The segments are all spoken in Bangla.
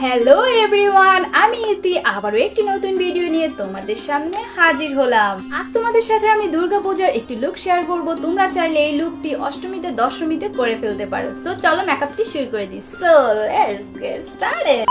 হ্যালো এভরিওয়ান, আমি ইতি আবারও একটি নতুন ভিডিও নিয়ে তোমাদের সামনে হাজির হলাম। আজ তোমাদের সাথে আমি দুর্গা পূজার একটি লুক শেয়ার করব। তোমরা চাইলে এই লুকটি অষ্টমীতে দশমীতে করে ফেলতে পারো। সো চলো মেকআপটি শুরু করে দিই। So let's get started.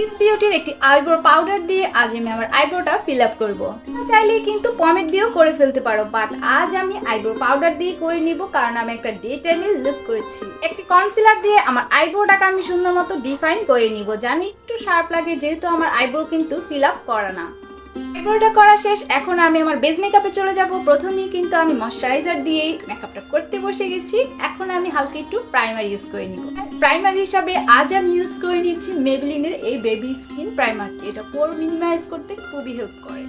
ইস বিউটির একটি আইব্রো পাউডার দিয়ে আজ আমি আমার আইব্রোটা ফিল আপ করবো। চাইলে কিন্তু পমেড দিয়েও করে ফেলতে পারো, বাট আজ আমি আইব্রো পাউডার দিয়ে করে নিব, কারণ আমি একটা ডে টাইমে লুক করেছি। একটি কনসিলার দিয়ে আমার আইব্রোটাকে আমি সুন্দর মতো ডিফাইন করে নিব, জানি একটু শার্প লাগে, যেহেতু আমার আইব্রো কিন্তু ফিল আপ করা না। আইব্রোটা করা শেষ, এখন আমি আমার বেস মেকআপে চলে যাব। প্রথমেই কিন্তু আমি ময়শ্চারাইজার দিয়ে মেকআপটা করতে বসে গেছি। এখন আমি হালকা একটু প্রাইমার ইউজ করে নিব। প্রাইমার হিসাবে আজ আমি ইউজ করে নিচ্ছি মেবলিনের এই বেবি স্কিন প্রাইমারটি। এটা পোর মিনিমাইজ করতে খুবই হেল্প করে।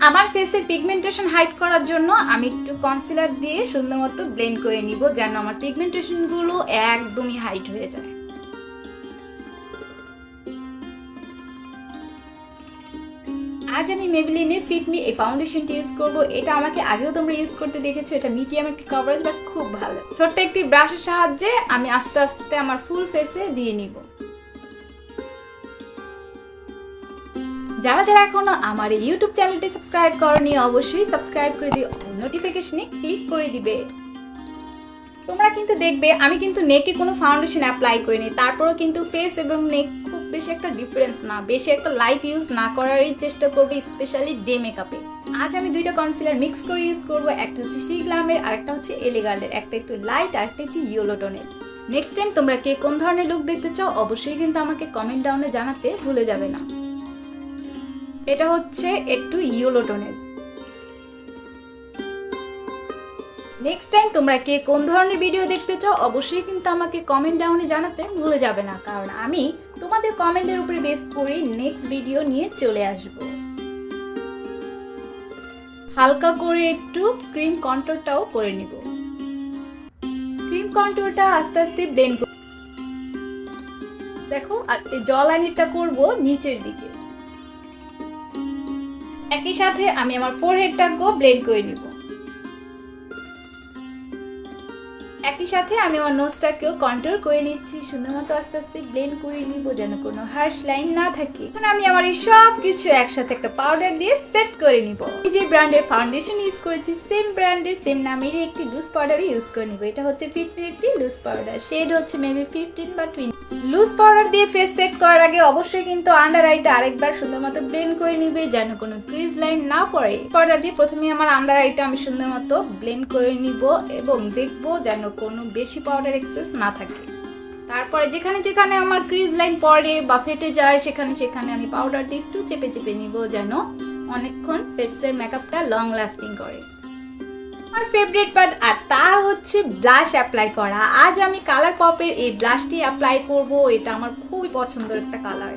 আমার ফেসের পিগমেন্টেশন হাইড করার জন্য আমি একটু কনসিলার দিয়ে সুন্দর মতো ব্লেন্ড করে নিব, যেন আমার পিগমেন্টেশন গুলো একদমই হাইড হয়ে যায়। আজ আমি মেবলিনের ফিট মি এই ফাউন্ডেশনটি ইউজ করব। এটা আমাকে আগেও তোমরা ইউজ করতে দেখেছো। এটা মিডিয়াম একটি কভারেজ, বাট খুব ভালো। ছোট্ট একটি ব্রাশের সাহায্যে আমি আস্তে আস্তে আমার ফুল ফেসে দিয়ে নিব। যারা যারা এখনো আমার এই ইউটিউব চ্যানেলটি সাবস্ক্রাইব করনি, অবশ্যই সাবস্ক্রাইব করে দিও, নোটিফিকেশনে ক্লিক করে দিবে। তোমরা কিন্তু দেখবে আমি কিন্তু নেকে কোনো ফাউন্ডেশন অ্যাপ্লাই করিনি, তারপরেও কিন্তু ফেস এবং নেক খুব বেশি একটা ডিফারেন্স না, বেশি একটা লাইট ইউজ না করারই চেষ্টা করবে, স্পেশালি ডে মেকআপে। আজ আমি দুইটা কনসিলার মিক্স করে ইউজ করব। একটা হচ্ছে সি গ্ল্যামের আর একটা হচ্ছে এলিগার্ডের। একটা একটু লাইট আর একটা একটু ইয়েলো টোনের। নেক্সট টাইম তোমরা কে কোন ধরনের লুক দেখতে চাও অবশ্যই কিন্তু আমাকে কমেন্ট ডাউনে জানাতে ভুলে যাবে না। এটা হচ্ছে একটু ইয়েলো টোনের। নেক্সট টাইম তোমরা কে কোন ধরনের ভিডিও দেখতে চাও অবশ্যই কিন্তু আমাকে কমেন্ট ডাউনে জানাতে ভুলে যাবে না, কারণ আমি তোমাদের কমেন্টের উপরে বেস করে নেক্সট ভিডিও নিয়ে চলে আসব। হালকা করে একটু ক্রিম কন্ট্যুরটাও করে নিব। ক্রিম কন্ট্যুরটা আস্তে আস্তে ব্লেন্ড করব। দেখো, আর এই জ লাইনটা করব নিচের দিকে। একই সাথে আমি আমার ফোরহেডটাকেও ব্লেন্ড করে নিব। একই সাথে আমি আমার নোজটাকেও কন্ট্যুর করে নিচ্ছি। সুন্দর মতো আস্তে আস্তে ব্লেন্ড করে নিব, যেন কোনো হার্শ লাইন না থাকে। এখন আমি আমার এই সব কিছু একসাথে একটা পাউডার দিয়ে সেট করে নিব। এই যে ব্র্যান্ডের ফাউন্ডেশন ইউজ করেছি, সেম ব্র্যান্ডের সেম নামেরই একটি লুজ পাউডারই ইউজ করে নিব। এটা হচ্ছে 50 লুজ পাউডার, শেড হচ্ছে মেবি 15 বা 20। লুজ পাউডার দিয়ে ফেস সেট করার আগে অবশ্যই কিন্তু আন্ডার আইটা আরেকবার সুন্দর মতো ব্লেন্ড করে নিবে, যেন কোনো ক্রিজ লাইন না পড়ে। পাউডার দিয়ে প্রথমে আমার আন্ডার আইটা আমি সুন্দর মতো ব্লেন্ড করে নিব এবং দেখবো যেন কোনো বেশি পাউডার এক্সেস না থাকে। তারপরে যেখানে যেখানে আমার ক্রিজ লাইন পড়ে বা ফেটে যায় সেখানে সেখানে আমি পাউডার দিয়ে একটু চেপে চেপে নিব, যেন অনেকক্ষণ ফেসের মেকআপটা লং লাস্টিং করে। আমার ফেভারিট পার্ট আর তা হচ্ছে ব্লাশ অ্যাপ্লাই করা। আজ আমি কালারপপের এই ব্লাশটি অ্যাপ্লাই করব। এটা আমার খুবই পছন্দের একটা কালার।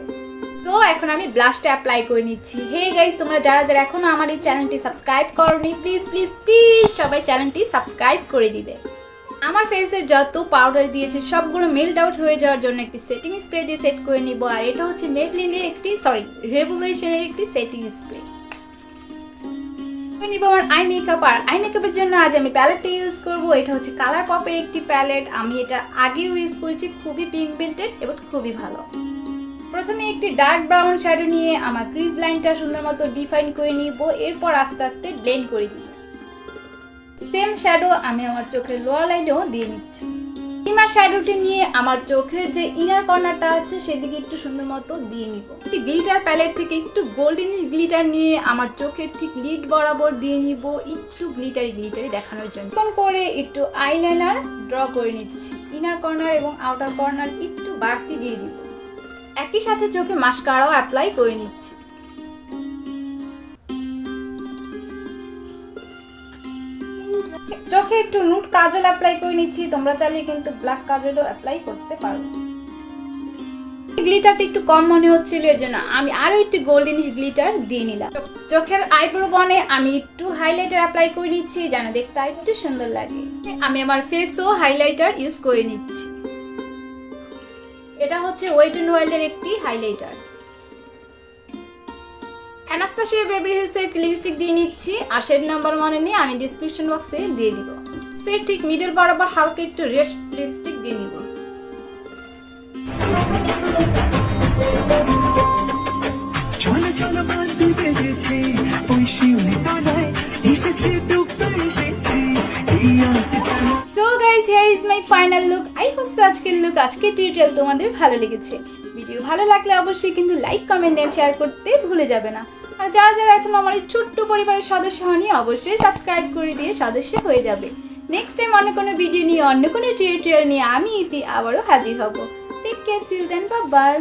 তো এখন আমি ব্লাশটা অ্যাপ্লাই করে নিচ্ছি। হে গাইস, তোমরা যারা যারা এখনো আমার এই চ্যানেলটি সাবস্ক্রাইব করোনি, প্লিজ প্লিজ প্লিজ সবাই চ্যানেলটি সাবস্ক্রাইব করে দিবে। আমার ফেসের যত পাউডার দিয়েছে সবগুলো মেল্ট আউট হয়ে যাওয়ার জন্য একটি সেটিং স্প্রে দিয়ে সেট করে নিব। আর এটা হচ্ছে মেবলিনের একটি রেভুলেশনের একটি সেটিং স্প্রে। নিব আমার আই মেকআপ। আর আই মেকআপের জন্য আজ আমি প্যালেটটা ইউজ করব। এটা হচ্ছে কালারপপের একটি প্যালেট। আমি এটা আগেও ইউজ করেছি, খুবই পিগমেন্টেড এবং খুবই ভালো। প্রথমে একটি ডার্ক ব্রাউন শ্যাডো নিয়ে আমার ক্রিজ লাইনটা সুন্দর মতো ডিফাইন করে নিব, এরপর আস্তে আস্তে ব্লেন্ড করে দিব। সেম শ্যাডো আমি আমার চোখের লোয়ার লাইনেও দিয়ে নিচ্ছি। ইমার শ্যাডোটি নিয়ে আমার চোখের যে ইনার কর্নারটা আছে সেদিকে একটু সুন্দর মতো দিয়ে নিব। একটি গ্লিটার প্যালেট থেকে একটু গোল্ডেনিশ গ্লিটার নিয়ে আমার চোখের ঠিক লিড বরাবর দিয়ে নিব, একটু গ্লিটারি গ্লিটারি দেখানোর জন্য। এখন করে একটু আইলাইনার ড্র করে নিচ্ছি। ইনার কর্নার এবং আউটার কর্নার একটু বাড়তি দিয়ে দিব। একই সাথে চোখে মাস্কারাও অ্যাপ্লাই করে নিচ্ছি। চোখে একটু নুট কাজল অ্যাপ্লাই করে নিচ্ছি। তোমরা চাইলে কিন্তু ব্ল্যাক কাজলও অ্যাপ্লাই করতে পারো। গ্লিটারটা একটু কম মনে হচ্ছিল, এর জন্য আমি আরো একটু গোল্ডেনিশ গ্লিটার দিয়ে নিলাম। চোখের আইব্রো বনে আমি একটু হাইলাইটার অ্যাপ্লাই করে নিচ্ছি, যেন দেখতে একটু সুন্দর লাগে। আমি আমার ফেসও হাইলাইটার ইউজ করে নিচ্ছি। এটা হচ্ছে ওয়েট এন্ড ওয়াইল্ডের একটি হাইলাইটার। অ্যানাস্তাসিয়া বেভারলি হিলসের লিপস্টিক দিয়ে নিচ্ছি। আর শেড নাম্বার মনে নেই, আমি ডেসক্রিপশন বক্সে দিয়ে দিব। সে ঠিক মিডল বরাবর হালকা একটু রেড লিপস্টিক দিয়ে নিব। So guys, here is my final look. I hope আজকের লুক আজকের টিউটোরিয়াল তোমাদের ভালো লেগেছে। ভিডিও ভালো লাগলে অবশ্যই কিন্তু লাইক কমেন্ট এন্ড শেয়ার করতে ভুলে যাবে না। আর যারা যারা এখন আমার এই ছোট্ট পরিবারের সদস্য হয়নি অবশ্যই সাবস্ক্রাইব করে দিয়ে সদস্য হয়ে যাবে। নেক্সট টাইম অন্য কোনো ভিডিও নিয়ে অন্য কোনো টিউটোরিয়াল নিয়ে আমি ইতি আবারও হাজির হব। Take care children, bye by.